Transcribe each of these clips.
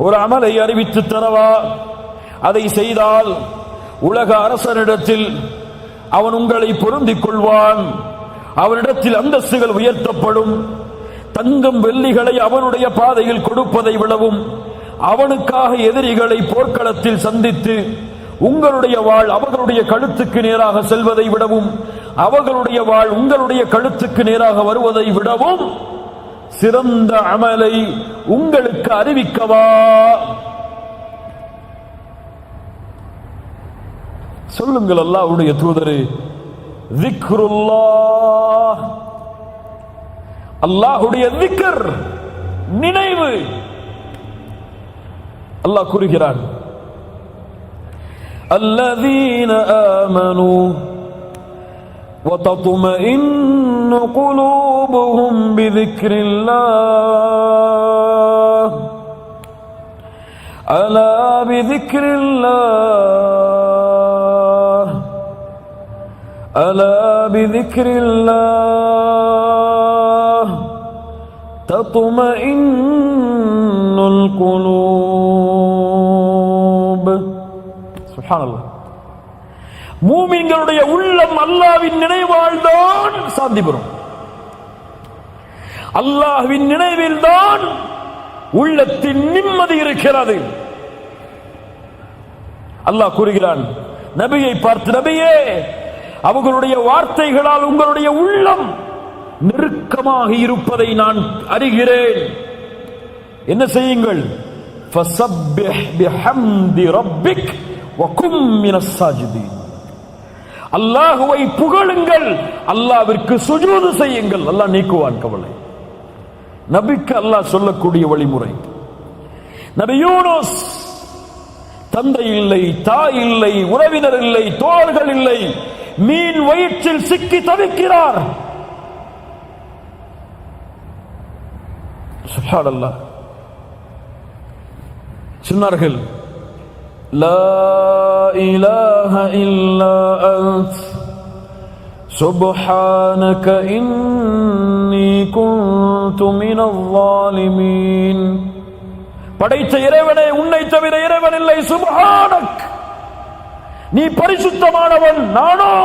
ஒரு அமலை அறிவித்து தரவா? அதை செய்தால் உலக அரசனிடத்தில் அவன் உங்களை பொருந்திக் கொள்வான். அவனிடத்தில் அந்தஸ்துகள் உயர்த்தப்படும். தங்கம் வெள்ளிகளை அவனுடைய பாதையில் கொடுப்பதை விடவும் அவனுக்காக எதிரிகளை போர்க்களத்தில் சந்தித்து உங்களுடைய வாழ் அவர்களுடைய கழுத்துக்கு நேராக செல்வதை விடவும் அவர்களுடைய வாழ் உங்களுடைய கழுத்துக்கு நேராக வருவதை விடவும் சிறந்த அமலை உங்களுக்கு அறிவிக்கவா? சொல்லுங்கள் அல்லாஹ்வுடைய தூதரே. திக்ருல்லாஹ், அல்லாஹ்வுடைய திக்ர், நினைவு. அல்லாஹ் கூறுகிறான், الذين آمنوا وتطمئن قلوبهم بذكر الله ألا بذكر الله ألا بذكر الله تطمئن القلوب. சுப்ஹானல்லாஹ். மூமின்களுடைய உள்ளம் அல்லாஹ்வின் நினைவால் தான் சாந்தி பெறும். அல்லாஹ்வின் நினைவில் தான் உள்ளத்தின் நிம்மதி இருக்கிறது. அல்லாஹ் கூறுகிறான் நபியை பார்த்து, நபியே, அவர்களுடைய வார்த்தைகளால் உங்களுடைய உள்ளம் நெருக்கமாக இருப்பதை நான் அறிகிறேன். என்ன செய்யுங்கள்? ஃபஸப்பிஹ் பிஹம்தி ரப்பிக் வகும் மினஸ் சாஜிதீன். அல்லாஹ்வை புகழுங்கள், அல்லாஹ்விற்கு சுஜூது செய்யுங்கள். அல்லாஹ் நீக்குவான் கவலை. நபிக்கு அல்லாஹ் சொல்லக்கூடிய வழிமுறை. நபி யூனுஸ், தந்தை இல்லை, தாய் இல்லை, உறவினர் இல்லை, தோழர்கள் இல்லை, மீன் வயிற்றில் சிக்கி தவிக்கிறார். சுப்ஹானல்லாஹ். சொன்னார்கள், லா இலாஹ இல்லா அன்த் சுப்ஹானக இன்னி குன்து மினல் ஸாலிமீன். படைத்த இறைவனே, உன்னை தவிர இறைவன் இல்லை. சுப்ஹானக், நீ பரிசுத்தமானவன், நானோ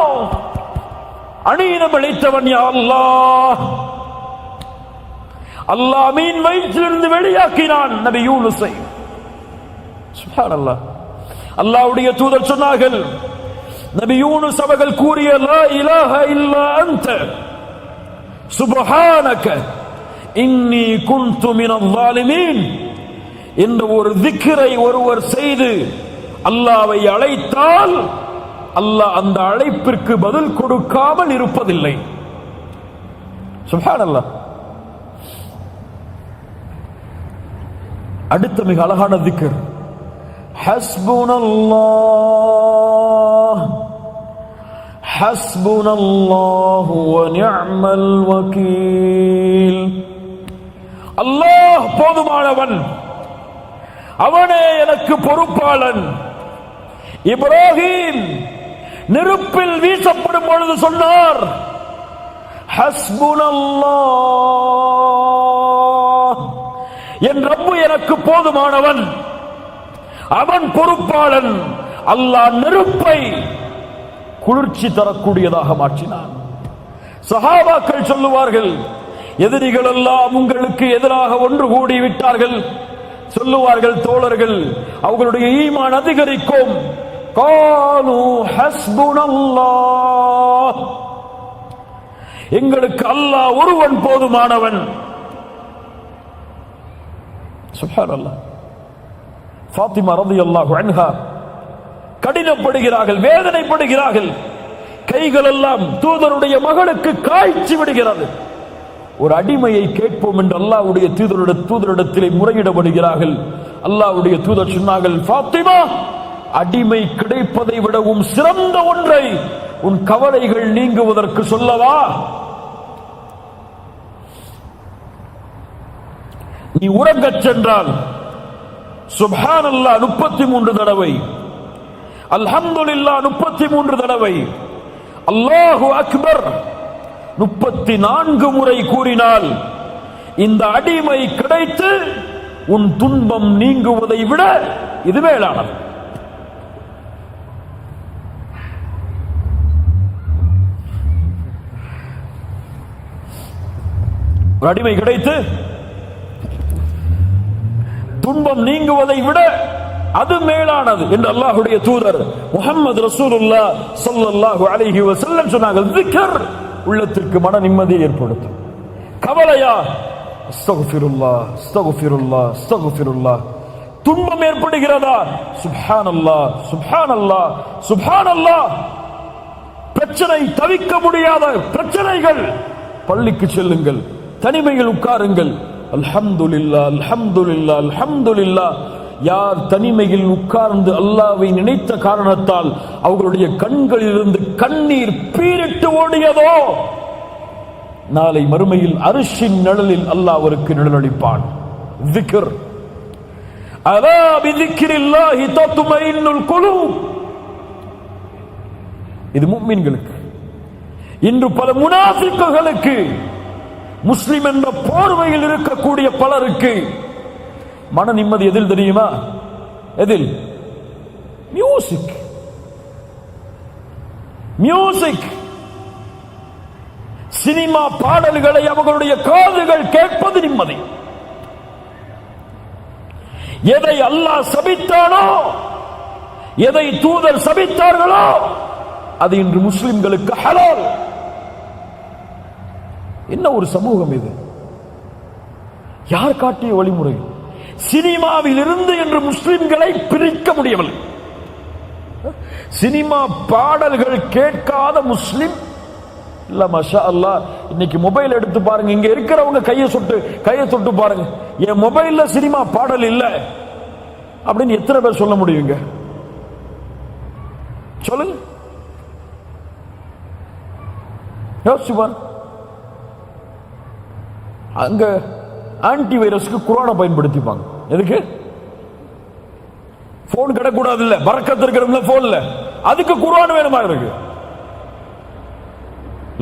அநீதம் இழைத்தவன். யா அல்லாஹ். அல்லாஹ் மீன் வயிற்றிலிருந்து வெளியாக்கினான் நபி யூனுஸை. சுப்ஹானல்லாஹ். அல்லாஹ்வுடைய தூதர் சொன்னார்கள், நபி யூனுஸ் அவர்கள் கூறிய லா இலாஹ இல்லா அன்த சுப்ஹானக இன்னி குன்து மினல் ஸாலிமீன் என்ற ஒரு திக்ரை ஒருவர் செய்து அல்லாஹ்வை அழைத்தால் அல்லாஹ் அந்த அழைப்பிற்கு பதில் கொடுக்காமல் இருப்பதில்லை. சுப்ஹானல்லாஹ். அடுத்த மிக அழகான திக்ர், ஹஸ்புனல்லாஹ் ஹஸ்புனல்லாஹு வ நிஅமல் வகீல். அல்லாஹ் போதுமானவன், அவனே எனக்கு பொறுப்பாளன். இப்ராஹிம் நெருப்பில் வீசப்படும் பொழுது சொன்னார், ஹஸ்புனல்லாஹ், என் ரப்பு எனக்கு போதுமானவன், அவன் பொறுப்பாளன். அல்லாஹ் நெருப்பை குளிர்ச்சி தரக்கூடியதாக மாற்றினான். சஹாபாக்கள் சொல்லுவார்கள், எதிரிகள் எல்லாம் உங்களுக்கு எதிராக ஒன்று கூடி விட்டார்கள். சொல்லுவார்கள் தோழர்கள், அவர்களுடைய ஈமான் அதிகரிக்கும். காலு ஹஸ்புனல்லாஹ், எங்களுக்கு அல்லாஹ் ஒருவன் போதுமானவன். சுப்ஹானல்லாஹ். ஃபாத்திமா ரலியல்லாஹு அன்ஹா கடினப்படுகிறார்கள், வேதனைப்படுகிறார்கள். கைகள் எல்லாம் தூதருடைய மகளுக்கு காய்ச்சி விடுகிறது. ஒரு அடிமையை கேட்போம் என்று அல்லாஹ்வுடைய தூதரிடத்திலே முறையிடப்படுகிறார்கள். அல்லாஹ்வுடைய தூதர் சொன்னார்கள், ஃபாத்திமா, அடிமை கிடைப்பதை விடவும் சிறந்த ஒன்றை உன் கவலைகள் நீங்குவதற்கு சொல்லவா? நீ உறங்கச் சென்றால் சுப்ஹானல்லாஹ் 33 தடவை, அல்ஹம்துலில்லாஹ் 33 தடவை, அல்லாஹு அக்பர் 34 முறை கூறினால் இந்த அடிமை கிடைத்து உன் துன்பம் நீங்குவதை விட இது மேலானது. அடிமை கிடைத்து துன்பம் நீங்குவதை விட அது மேலானது என்று அல்லாஹ்வுடைய தூதர் முஹம்மது ரசூலுல்லாஹ் ஸல்லல்லாஹு அலைஹி வஸல்லம் சொன்னார்கள். ذிக்ர் உள்ளத்திற்கு மன நிம்மதியை ஏற்படுத்தும். கவலையா அஸ்தக்ஃபிருல்லாஹ் அஸ்தக்ஃபிருல்லாஹ் அஸ்தக்ஃபிருல்லாஹ். துன்பம் ஏற்படுகிறதா சுப்ஹானல்லாஹ் சுப்ஹானல்லாஹ் சுப்ஹானல்லாஹ். பிரச்சனை, தவிக்க முடியாத பிரச்சனைகள், பள்ளிக்கு செல்லுங்கள், தனிமையில் உட்காருங்கள், அல்ஹம்துலில்லாஹ் அல்ஹம்துலில்லாஹ் அல்ஹம்துலில்லாஹ். யார் தனிமையில் உட்கார்ந்து அல்லாஹ்வை நினைத்த காரணத்தால் அவர்களுடைய கண்களிலிருந்து கண்ணீர் பீரிட்டு ஓடியதோ நாளை மறுமையில் அர்ஷின் நிழலில் அல்லாஹ் அவருக்கு நிழலளிப்பான். ذிக்ர் அலா பிذிக்ரில்லாஹி தத்மைனுல் குலூப். இது முஃமின்களுக்கு. இன்று பல முனாஃபிக்குகளுக்கு, முஸ்லிம் என்ற போர்வையில் இருக்கக்கூடிய பலருக்கு மன நிம்மதி எதில் தெரியுமா? எதில்? மியூசிக். மியூசிக், சினிமா பாடல்களை அவர்களுடைய காதுகள் கேட்பது நிம்மதி. எதை அல்லாஹ் சபித்தானோ, எதை தூதர் சபித்தார்களோ அது இன்று முஸ்லிம்களுக்கு ஹலால். என்ன ஒரு சமூகம் இது! யார் காட்டிய வழிமுறை? சினிமாவில் இருந்து என்று முஸ்லிம்களை பிரிக்க முடியவில்லை. சினிமா பாடல்கள் கேட்காத முஸ்லிம் இல்ல. மாஷா அல்லாஹ், இன்னைக்கு மொபைல் எடுத்து பாருங்க, இங்க இருக்கிறவங்க கையை தொட்டு பாருங்க, என் மொபைல்ல சினிமா பாடல் இல்ல அப்படின்னு எத்தனை பேர் சொல்ல முடியுங்க? சொல்லுங்க, யோசிச்சு பாருங்க. அங்க ஆன்டி வைரஸ்க்கு குரானை பயன்படுத்திப்பாங்க. எதுக்கு? போன் கிடக்கூடாது இல்ல, பரக்கத்து இருக்கிறவங்க போன்ல, அதுக்கு குரான் வேணுமா இருக்கு?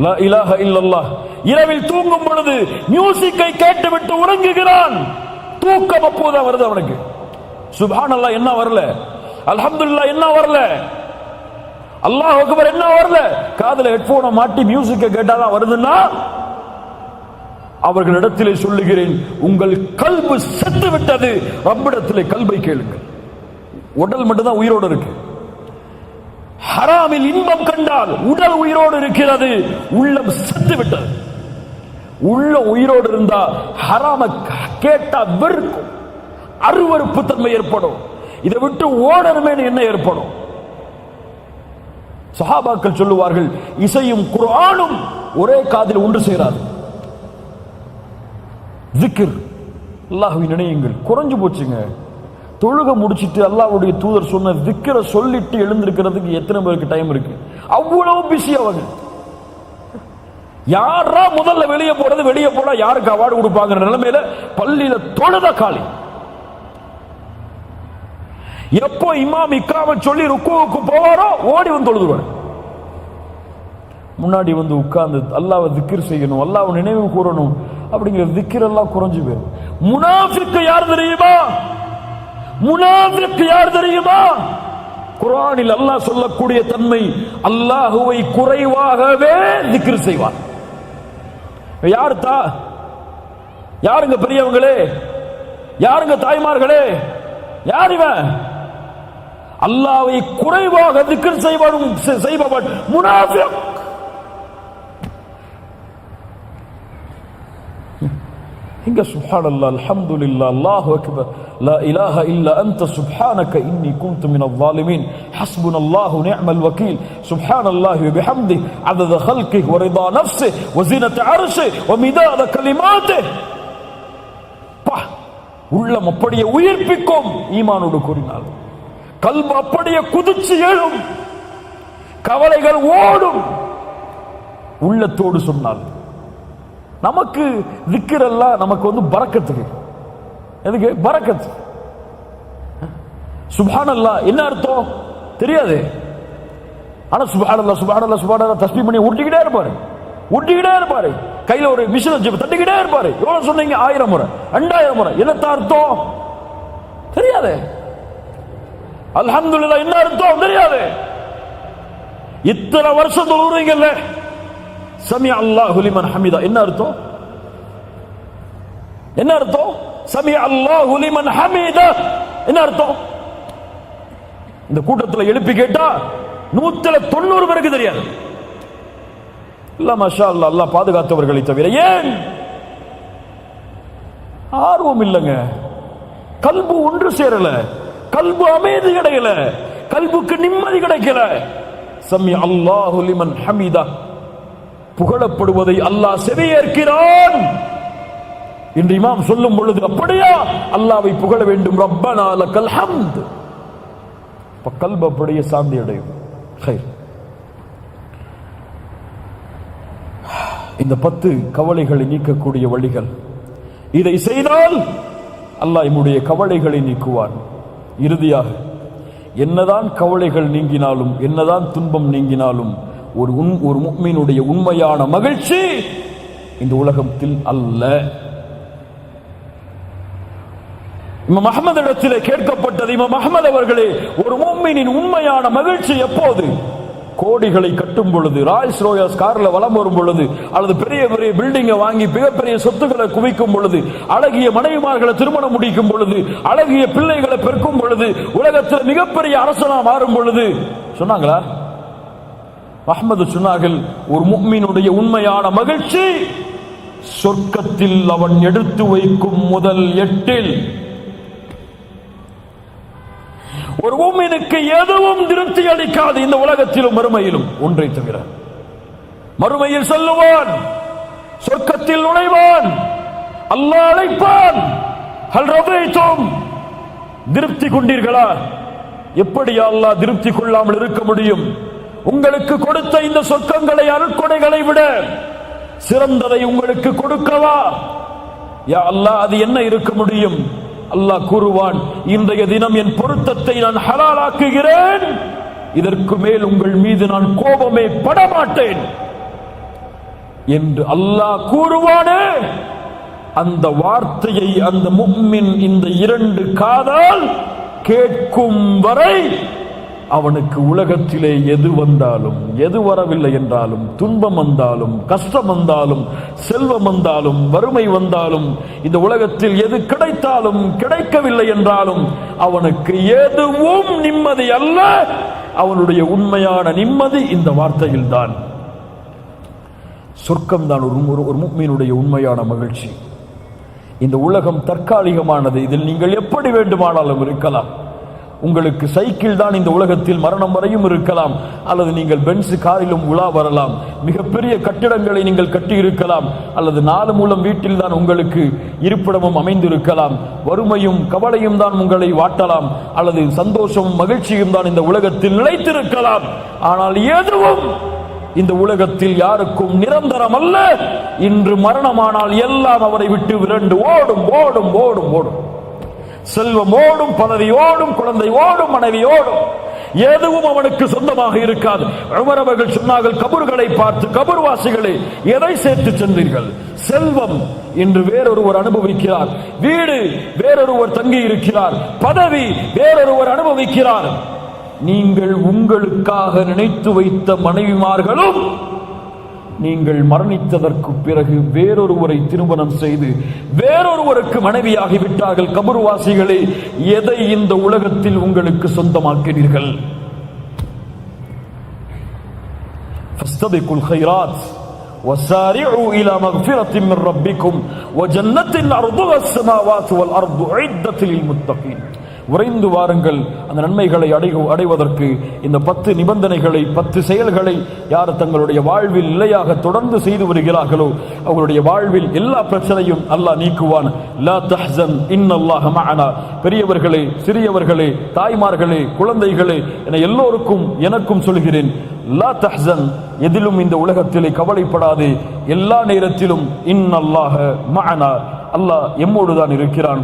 லா இலாஹ இல்லல்லாஹ். இரவில் தூங்கும் பொழுது மியூசிக்கை கேட்டுவிட்டு உறங்குகிறான். தூக்கம் அப்போதான் வருது அவனுக்கு. சுப்ஹானல்லாஹ் என்ன வரல, அல்ஹம்துலில்லாஹ் என்ன வரல, அல்லாஹ் அக்பர் என்ன வரல. காதுல ஹெட்போனை மாட்டி மியூசிக்கை கேட்டாதான் வருதுன்னா அவர்களிடத்திலே சொல்லுகிறேன், உங்கள் கல்பு செத்து விட்டது. ரப்பிடத்திலே கல்பை கேளுங்கள். உடல் மட்டும்தான் உயிரோடு இருக்கு. ஹராமில் இன்பம் கண்டால் உடல் உயிரோடு இருக்கிறது, உள்ளம் செத்து விட்டது. உள்ள உயிரோடு இருந்தா ஹராம கேட்டா வெறுக்கும், அருவருப்பு தன்மை ஏற்படும். இதை விட்டு ஓடணுமே என்ன ஏற்படும்? சஹாபாக்கள் சொல்லுவார்கள், இசையும் குர்ஆனும் ஒரே காதில் ஒன்று சேராது. ذிக்ர், அல்லாஹ்வை நினையுங்கள். குறைஞ்சு போச்சுங்க. தொழுக முடிச்சிட்டு அல்லாஹ்வுடைய தூதர் சொன்ன ذிக்ரை சொல்லிட்டு எழுந்திருக்கிறதுக்கு எத்தனை பேருக்கு டைம் இருக்கு? அவ்வளவு பிஸி அவங்க. யாரா முதல்ல வெளியே போறது, வெளியே போனா யாருக்கு அவார்டு கொடுப்பாங்க நிலைமையில பள்ளியில தொழுத காலி. எப்போ இமாம் இக்ராம சொல்லி ருக்குவுக்கு போவாரோ ஓடி வந்து தொழுதுவார். முன்னாடி வந்து உட்கார்ந்து அல்லாஹ்வை ذிக்ர் செய்யணும், அல்லாஹ்வை நினைவு கூறணும் அப்படிங்கிற ذிக்ர் எல்லாம் குறைஞ்சு போயிடும். முனாஃபிக் யார் தெரியுமா? முனாஃபிக் யார் தெரியுமா? குர்ஆனில் அல்லாஹ் சொல்லக்கூடிய தன்மை, அல்லாஹ்வை குறைவாகவே ذிக்ர் செய்வார். யாருங்க பெரியவங்களே, யாருங்க தாய்மார்களே, யார் இவன்? அல்லாஹ்வை குறைவாக ذிக்ர் செய்பவன் முனாஃபிக். இங்க சுப்ஹானல்லாஹ் அல்ஹம்துலில்லாஹ் அல்லாஹு அக்பர் லா இலாஹ இல்லா அன்த சுப்ஹானக இன்னி குன்து மினல் ஸாலிமீன் ஹஸ்புனல்லாஹு நிஅமல் வகீல் சுப்ஹானல்லாஹி வ பிஹம்திஹி அதத கல்கிஹி வ ரிதா நஃப்ஸிஹி வ ஸீனத அர்ஷிஹி வ மிதாத கலிமாத்திஹி. உள்ளம் அப்படியே உயிர்ப்பிக்கும் ஈமானோடு கூறினால், கல்பு அப்படியே குதிச்சு எழும், கவலைகள் ஓடும் உள்ளத்தோடு சொன்னால். நமக்கு ذிக்ர் எல்லாம் நமக்கு வந்து பரக்கத்துக்கு. எதுக்கு பரக்கத்? சுப்ஹானல்லாஹ் என்ன அர்த்தம் தெரியாது. ஆனா சுப்ஹானல்லாஹ் சுப்ஹானல்லாஹ் சுப்ஹானல்லாஹ் தஸ்பீஹ் பண்ணி ஊட்டிக்கிட்டே இருப்பாரு. கையில ஒரு மிஷின் வச்சு தட்டிக்கிட்டே இருப்பாரு. எவ்வளவு சொன்னீங்க? 1000 முறை, 2000 முறை. என்னத்த அர்த்தம் தெரியாது. அல்ஹம்துலில்லாஹ் என்ன அர்த்தம் தெரியாது. இத்தனை வருஷம் தொழுறீங்கல்ல, சமி அல்லாஹு லிமன் ஹமிதா என்ன அர்த்தம்? என்ன அர்த்தம்? சமி அல்லாஹு லிமன் ஹமிதா என்ன அர்த்தம்? இந்த கூட்டத்தில் எழுப்பி கேட்டா 190 பேருக்கு தெரியாது. இல்ல மாஷா அல்லாஹ், அல்லாஹ் பாதுகாத்தவர்களை தவிர. ஏன்? ஆர்வம் இல்லைங்க. கல்பு ஒன்று சேரல, கல்பு அமைதி கிடைக்கல, கல்புக்கு நிம்மதி கிடைக்கல. சமி அல்லாஹு லிமன் ஹமிதா, புகழப்படுவதை அல்லாஹ் செவியேற்கிறான் என்று இமாம் சொல்லும் பொழுது, அப்படியா அல்லாஹ்வை புகழ வேண்டும். ரப்பனா லக்கல் ஹம்த். கல்பு அப்படியே சாந்தி அடையும். இந்த 10 கவலைகளை நீக்கக்கூடிய வழிகள். இதை செய்தால் அல்லாஹ் நம்முடைய கவலைகளை நீக்குவான். இறுதியாக, என்னதான் கவலைகள் நீங்கினாலும், என்னதான் துன்பம் நீங்கினாலும், ஒரு முஃமினுடைய உண்மையான மகிழ்ச்சி இந்த உலகத்தில் அல்ல. இமாம் அஹ்மது இடத்திலே கேட்கப்பட்டது, இமாம் அஹ்மது அவர்களே, ஒரு முஃமினின் உண்மையான மகிழ்ச்சி எப்போது? கோடிகளை கட்டும் பொழுது, ராய்ஸ் ரோயஸ் கார்ல வலம் வரும் பொழுது, அல்லது பெரிய பெரிய பில்டிங்கை வாங்கி மிகப்பெரிய சொத்துக்களை குவிக்கும் பொழுது, அழகிய மனைவிமார்களை திருமணம் முடிக்கும் பொழுது, அழகிய பிள்ளைகளை பெருக்கும் பொழுது, உலகத்தில் மிகப்பெரிய அரசனா மாறும் பொழுது. சொன்னாங்களா? அஹ்மது சொன்னார்கள், ஒரு முஃமினுடைய உண்மையான மகிழ்ச்சி சொர்க்கத்தில் அவன் எடுத்து வைக்கும் முதல் 8 ஒரு முஃமினுக்கு எதுவும் திருப்தி அளிக்காது, இந்த உலகத்திலும் மறுமையிலும், ஒன்றை தவிர. மறுமையில் சொல்லுவான், சொர்க்கத்தில் நுழைவான், அல்லாஹ் அழைப்பான், ஹல் ரதைத்தும், திருப்தி கொண்டீர்களா? எப்படி அல்லாஹ் திருப்தி கொள்ளாமல் இருக்க முடியும்? உங்களுக்கு கொடுத்த இந்த சொர்க்கங்களை, அருட்கொடைகளை விட சிறந்ததை உங்களுக்கு கொடுக்கவா? யா அல்லாஹ், அது என்ன இருக்க முடியும்? அல்லாஹ் கூறுவான், இன்றைய தினம் என் பொருத்தத்தை நான் ஹலாலாக்குகிறேன், இதற்கு மேல் உங்கள் மீது நான் கோபமே படமாட்டேன் என்று அல்லாஹ் கூறுவானே, அந்த வார்த்தையை அந்த முஃமின் இந்த 2 காதால் கேட்கும் வரை அவனுக்கு உலகத்திலே எது வந்தாலும், எது வரவில்லை என்றாலும், துன்பம் வந்தாலும், கஷ்டம் வந்தாலும், செல்வம் வந்தாலும், வறுமை வந்தாலும், இந்த உலகத்தில் எது கிடைத்தாலும், கிடைக்கவில்லை என்றாலும், அவனுக்கு எதுவும் நிம்மதி அல்ல. அவனுடைய உண்மையான நிம்மதி இந்த வார்த்தையில் தான். சொர்க்கம் தான் ஒரு முஃமினுடைய உண்மையான மகிழ்ச்சி. இந்த உலகம் தற்காலிகமானது, இதில் நீங்கள் எப்படி வேண்டுமானாலும் இருக்கலாம். உங்களுக்கு சைக்கிள் தான் இந்த உலகத்தில் மரணம் வரையும் இருக்கலாம், அல்லது நீங்கள் பென்ஸ் காரிலும் உலா வரலாம், மிகப்பெரிய கட்டிடங்களை நீங்கள் கட்டி இருக்கலாம், அல்லது 4 மூலம் வீட்டில் தான் உங்களுக்கு இருப்பிடமும் அமைந்திருக்கலாம். வறுமையும் கவலையும் தான் உங்களை வாட்டலாம், அல்லது சந்தோஷமும் மகிழ்ச்சியும் தான் இந்த உலகத்தில் நிலைத்திருக்கலாம். ஆனால் எதுவும் இந்த உலகத்தில் யாருக்கும் நிரந்தரம் அல்ல. இன்று மரணமானால் எல்லாம் அவரை விட்டு விரண்டு ஓடும் ஓடும் ஓடும் ஓடும். செல்வம் ஓடும், பதவி ஓடும், குழந்தை ஓடும், மனைவி ஓடும், எதுவும் அவனுக்கு சொந்தமாக இருக்காது. உமர் அவர்கள் சொன்னார்கள், கபர்களை பார்த்து, கபர்வாசிகளே எதை சேர்த்து சென்றீர்கள்? செல்வம் என்று வேறொருவர் அனுபவிக்கிறார், வீடு வேறொருவர் தங்கி இருக்கிறார், பதவி வேறொருவர் அனுபவிக்கிறார். நீங்கள் உங்களுக்காக நினைத்து வைத்த மனைவிமார்களும் நீங்கள் மரணித்ததற்கு பிறகு வேறொருவரை திருமணம் செய்து வேறொருவருக்கு மனைவியாகிவிட்டார்கள். கபர்வாசிகளே, எதை இந்த உலகத்தில் உங்களுக்கு சொந்தமாக்கினீர்கள்? ஃபஸ்தபிகுல் கைராத் வஸாரிஉ இலா மக்ஃபிரத்தின் மின் ரப்பிக்கும் வஜன்னத்தின் அர்துஹா ஸமாவாத்து வல் அர்து உஇத்தத் லில் முத்தகீன். விரைந்து வாருங்கள் அந்த நன்மைகளை அடைவதற்கு. இந்த 10 நிபந்தனைகளை, 10 செயல்களை யார் தங்களுடைய வாழ்வில் நிலையாக தொடர்ந்து செய்து வருகிறார்களோ அவர்களுடைய வாழ்வில் எல்லா பிரச்சனையும் அல்லாஹ் நீக்குவான். லா தஹ்சன் இன்னல்லாஹ மஅனா. பெரியவர்களே, சிறியவர்களே, தாய்மார்களே, குழந்தைகளே என எல்லோருக்கும் எனக்கும் சொல்கிறேன், லா தஹ்சன், எதிலும் இந்த உலகத்திலே கவலைப்படாதே. எல்லா நேரத்திலும் இன்னல்லாஹ மஅனா, அல்லாஹ் எம்மோடு தான் இருக்கிறான்.